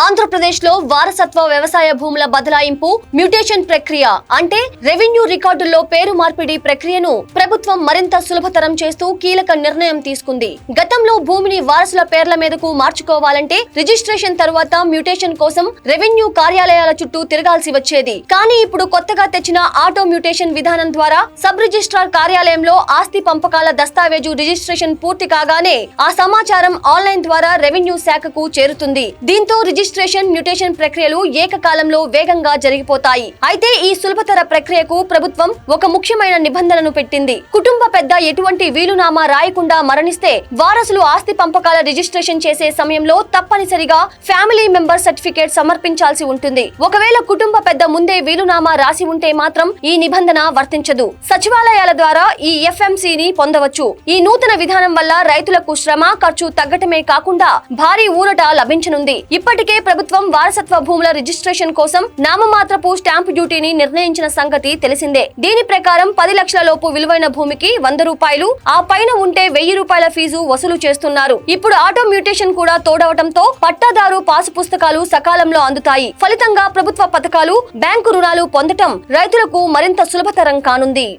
ఆంధ్రప్రదేశ్ లో వారసత్వ వ్యవసాయ భూముల బదలాయింపు మ్యూటేషన్ ప్రక్రియ అంటే రెవెన్యూ రికార్డుల్లో పేరు మార్పిడి ప్రక్రియను ప్రభుత్వం మరింత సులభతరం చేస్తూ కీలక నిర్ణయం తీసుకుంది. గతంలో భూమిని వారసుల పేర్ల మీదకు మార్చుకోవాలంటే రిజిస్ట్రేషన్ తర్వాత మ్యూటేషన్ కోసం రెవెన్యూ కార్యాలయాల చుట్టూ తిరగాల్సి వచ్చేది. కానీ ఇప్పుడు కొత్తగా తెచ్చిన ఆటో మ్యూటేషన్ విధానం ద్వారా సబ్ రిజిస్ట్రార్ కార్యాలయంలో ఆస్తి పంపకాల దస్తావేజు రిజిస్ట్రేషన్ పూర్తి కాగానే ఆ సమాచారం ఆన్లైన్ ద్వారా రెవెన్యూ శాఖకు చేరుతుంది. దీంతో రిజిస్ట్రేషన్ మ్యూటేషన్ ప్రక్రియలు ఏకకాలంలో వేగంగా జరిగిపోతాయి. అయితే ఈ సులభతర ప్రక్రియకు ప్రభుత్వం ఒక ముఖ్యమైన నిబంధనను పెట్టింది. కుటుంబ పెద్ద ఎటువంటి వీలునామా రాయకుండా మరణిస్తే వారసులు ఆస్తి పంపకాల రిజిస్ట్రేషన్ చేసే సమయంలో తప్పనిసరిగా ఫ్యామిలీ మెంబర్ సర్టిఫికేట్ సమర్పించాల్సి ఉంటుంది. ఒకవేళ కుటుంబ పెద్ద ముందే వీలునామా రాసి ఉంటే మాత్రం ఈ నిబంధన వర్తించదు. సచివాలయాల ద్వారా ఈ ఎఫ్ఎంసీని పొందవచ్చు. ఈ నూతన విధానం వల్ల రైతులకు శ్రమ ఖర్చు తగ్గటమే కాకుండా భారీ ఊరట లభించనుంది. ఇప్పటికే ప్రభుత్వం వారసత్వ భూముల రిజిస్ట్రేషన్ కోసం నామమాత్రపు స్టాంప్ డ్యూటీని నిర్ణయించిన సంగతి తెలిసిందే. దీని ప్రకారం 10 లక్షల లోపు విలువైన భూమికి 100 రూపాయలు, ఆ పైన ఉంటే 1000 రూపాయల ఫీజు వసూలు చేస్తున్నారు. ఇప్పుడు ఆటో మ్యూటేషన్ కూడా తోడవటంతో పట్టాదారు పాసు పుస్తకాలు సకాలంలో అందుతాయి. ఫలితంగా ప్రభుత్వ పథకాలు, బ్యాంకు రుణాలు పొందటం రైతులకు మరింత సులభతరం కానుంది.